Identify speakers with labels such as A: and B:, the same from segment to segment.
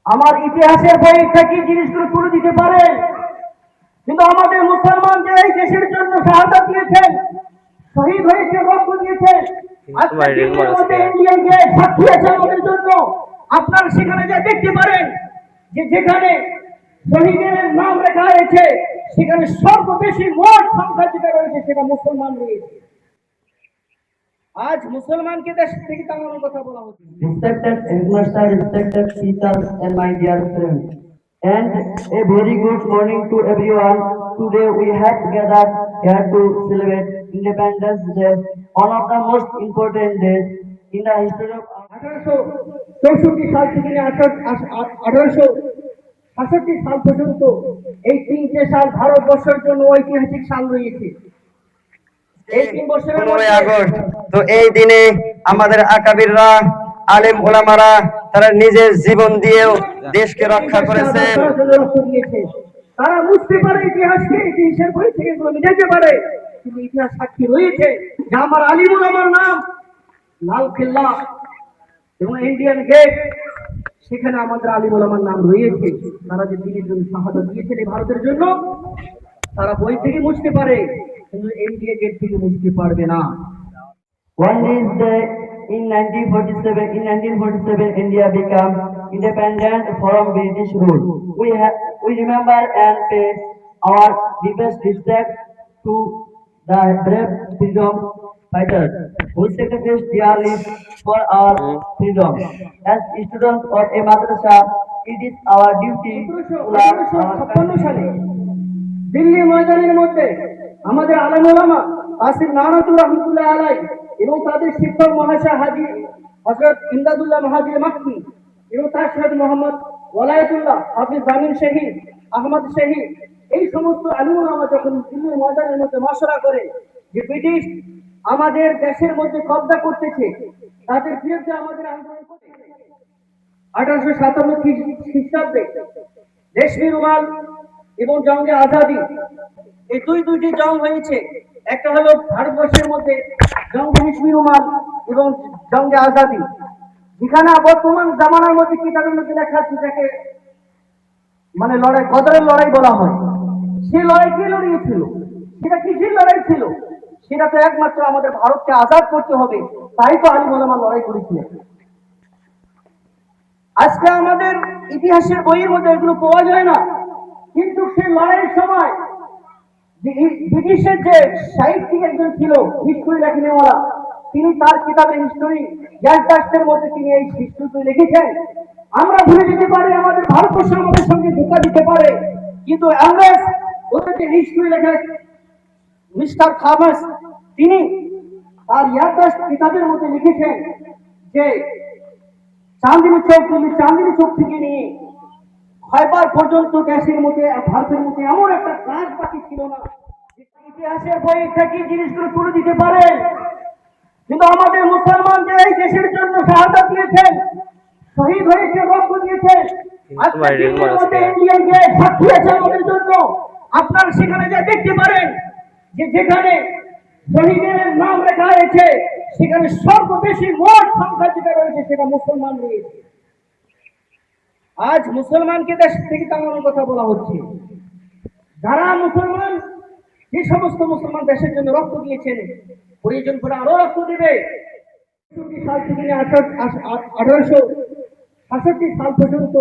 A: আমার ইতিহাসের বই থেকে জিনিসগুলো তুলে দিতে পারে, কিন্তু আমাদের মুসলমান যে এই দেশের জন্য শাহাদাত দিয়েছেন, শহীদ হয়েছে, রক্ত দিয়েছেন, আজকে দিল্লির মধ্যে ইন্ডিয়ান গেট সাক্ষী আছে আমাদের জন্য। আপনারা সেখানে যা দেখতে পারেন যে যেখানে শহীদের নাম লেখা হয়েছে সেখানে সর্ববেশি মোট সংখ্যা যেটা রয়েছে সেটা মুসলমান রয়েছে। আজ মুসলমানকে দেশ থেকে তাড়ানোর কথা বলা হচ্ছে।
B: Respected headmaster, respected teachers, and my dear friends, and a very good morning to everyone. Today we have gathered here to celebrate Independence Day, one of the most important days in the history of our
A: 1864 সাল থেকে 1866 সাল পর্যন্ত এই তিনটে সাল ভারতবর্ষের জন্য ঐতিহাসিক সাল রয়েছে। এই 3 বছরের
C: 15 আগস্ট। তো এই দিনে আমাদের আকাবিররা, আলেম ওলামারা তারা নিজের জীবন দিয়েও দেশকে রক্ষা করেছেন।
A: তারা বুঝতে পারে ইতিহাসকে, ইতিহাসের বই থেকে এগুলো মিটাতে পারে, কিন্তু ইতিহাস সাক্ষী রয়েছে যে আমার আলিম ওলামার নাম লাল কেল্লা এবং ইন্ডিয়ান গেট, সেখানে আমাদের আলিম ওলামার নাম রয়েছে। তারা যে দিনের জন্য শাহাদাত দিয়েছেন এই ভারতের জন্য, তারা বই থেকে বুঝতে পারে, কিন্তু ইন্ডিয়া গেট থেকে বুঝতে পারবে না।
B: One is the in 1947 India became independent from British rule. We remember and pay our deepest respect to the brave freedom fighters who sacrificed their lives for our freedom. As students of a madrasa, it is our duty to love our
A: 1956 সালে দিল্লি ময়দানের মধ্যে আমাদের আলেম ওলামা কাসিম নানাতুর রহমতুল্লাহ আলাই এবং তাদের শিক্ষক মহাশয় হাজী হযরত ইমদাদুল্লাহ মাহাজির মাক্কি এবং তার সাথে মোহাম্মদ ওলায়েতুল্লাহ হাফিজ জামিন শহীদ আহমদ শহীদ, এই সমস্ত আলেম ওলামা যখন দিল্লির ময়দানের মধ্যে মশওয়ারা করে যে ব্রিটিশ আমাদের দেশের মধ্যে কব্জা করতেছে, তাদের বিরুদ্ধে আমাদের আন্দোলন করতে 1857 খ্রিস্টাব্দে রেশমি রুমাল এবং জঙ্গে আজাদি, এই দুইটি জং হয়েছে। একটা হলো ভারতবর্ষের মধ্যে জঙ্গে রেশমি রুমাল এবং জঙ্গে আজাদি, যেখানে বর্তমান জামানার মধ্যে কিতাবের মধ্যে লেখা আছে যাকে মানে লড়াই, গদরের লড়াই বলা হয়। সেই লড়াই কে লড়িয়েছিল? সেটা কিসের লড়াই ছিল? সেটা তো একমাত্র আমাদের ভারতকে আজাদ করতে হবে, তাই তো আলিম ওলামা লড়াই করেছিলেন। আজকে আমাদের ইতিহাসের বইয়ের মধ্যে এগুলো পাওয়া যায় না, কিন্তু সেই লড়াইয়ের সময় ব্রিটিশের যে সাহিত্যিক একজন ছিল হিস্ট্রি লেখনেওয়ালা, তিনি তার কিতাবের হিস্ট্রি গ্যাসডাস্টের মধ্যে তিনি এই হিস্ট্রি লিখেছেন। আমরা ভুলে যেতে পারি, আমাদের ভারতবর্ষ আমাদের সঙ্গে ধোঁকা দিতে পারে, কিন্তু ইংরেজ ওদের যে হিস্ট্রি লেখে মিস্টার থমাস, তিনি তার ইয়াদাস্ট কিতাবের মধ্যে লিখেছেন যে চাঁদনি চৌক থেকে নিয়ে খয়বার পর্যন্ত দেশের মধ্যে ভারতের মধ্যে এমন একটা কাজ বাকি ছিল না। ইতিহাসের বই থেকে জিনিসগুলো তুলে দিতে পারে, কিন্তু আমাদের মুসলমান যে এই দেশের জন্য শাহাদাত দিয়েছেন, শহীদ হয়েছে, রক্ত দিয়েছেন, আজকে দিল্লির মধ্যে ইন্ডিয়ান গেট সাক্ষী আছে আমাদের জন্য। আপনারা সেখানে যা দেখতে পারেন যে যেখানে শহীদের নাম লেখা হয়েছে সেখানে সর্ববেশি মোট সংখ্যা যেটা রয়েছে সেটা মুসলমান রয়েছে। আজ মুসলমানকে দেশ থেকে তাড়ানোর কথা বলা হচ্ছে। যারা মুসলমান, যে সমস্ত মুসলমান দেশের জন্য রক্ত দিয়েছেন, প্রয়োজন করে আরো রক্ত দেবে। ৬৬ সাল থেকে 1866 সাল পর্যন্ত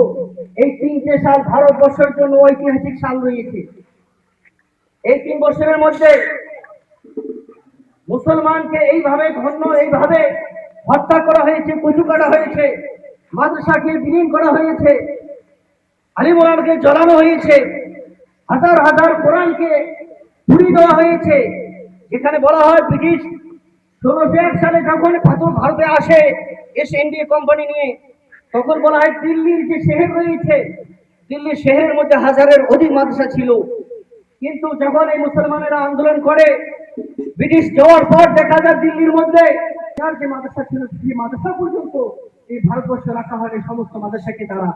A: এই তিনটে সাল ভারতবর্ষের জন্য ঐতিহাসিক সাল রয়েছে। এই 3 বছরের মধ্যে মুসলমানকে এইভাবে এইভাবে হত্যা করা হয়েছে, কচু কাটা হয়েছে, মাদ্রাসাকে বিলীন করা হয়েছে, আলিম ওলামাকে জ্বালানো হয়েছে, হাজার হাজার কোরআনকে পুড়িয়ে দেওয়া হয়েছে। যেখানে বলা হয় ব্রিটিশ 1601 সালে যখন ভারতে আসে এসে ইন্ডিয়া কোম্পানি নিয়ে, তখন বলা হয় দিল্লির যে শহর রয়েছে, দিল্লি শহরের মধ্যে হাজারের অধিক মাদ্রাসা ছিল। কিন্তু যখন এই মুসলমানেরা আন্দোলন করে, ব্রিটিশ যাওয়ার পর দেখা যায় দিল্লির মধ্যে যার যে মাদ্রাসা ছিল সেই মাদ্রাসা পর্যন্ত এই ভারতবর্ষে রাখা হয়। সমস্ত মাদ্রাসাকে তারা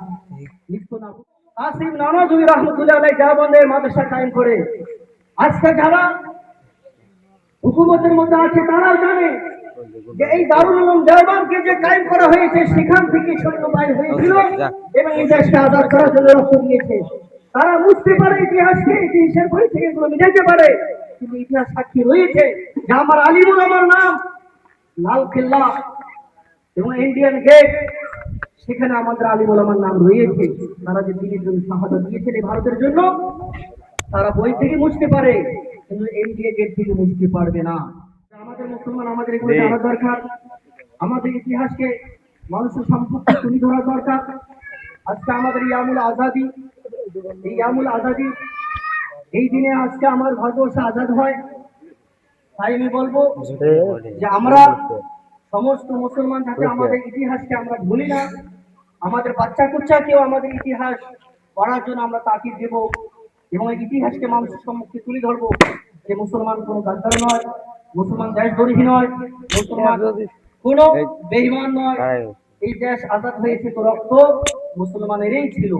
A: লিপ্ত না। কাসিম নানাতুর রহমতুল্লাহ আলাইহি দেওবন্দের মাদ্রাসা কায়েম করে। আজকে যারা হুকুমতের মধ্যে আছে তারাও জানে যে এই দারুল উলুম দেওবন্দকে যে কায়েম করা হয়েছে সেখান থেকে সৈন্য বাইর হয়েছিল এবং এই দেশকে আজাদ করার জন্য রক্ত দিয়েছে। তারা বুঝতে পারে ইতিহাসকে, ইতিহাসের বই থেকে এগুলো মিটাইতে পারে, কিন্তু ইতিহাস সাক্ষী রয়েছে যে আমার আলিমুল আমার নাম লাল কেল্লা এবং ইন্ডিয়ান গেট, সেখানে আমাদের আলিমুল আমার নাম রয়েছে। তারা যে দিনের জন্য শাহাদাত দিয়েছেন এই ভারতের জন্য, তারা বই থেকে মুছতে পারে কিন্তু ইন্ডিয়া গেট থেকে মুছতে পারবে না। আমাদের মুসলমান আমাদের এগুলো জানা দরকার, আমাদের ইতিহাসকে মানুষের সম্পর্কে তুলে ধরা দরকার। আজকে আমাদের ইয়ামুল আজাদি, এই ইয়ামুল আজাদি এই দিনে আজকে আমার ভারতবর্ষ আজাদ হয়। তাই আমি বলবো যে আমরা সমস্ত মুসলমান যাতে আমাদের ইতিহাসকে আমরা ভুলি না, আমাদের বাচ্চা কুচ্চাকেও আমাদের ইতিহাস পড়ার জন্য আমরা তাকিদ দেব এবং এই ইতিহাসকে মানুষের সম্মুখে তুলে ধরবো যে মুসলমান কোনো গাদ্দার নয়, মুসলমান দেশদ্রোহী নয়, মুসলমান কোনো বেঈমান নয়। এই দেশ আজাদ হয়েছে তো রক্ত মুসলমানেরই ছিল।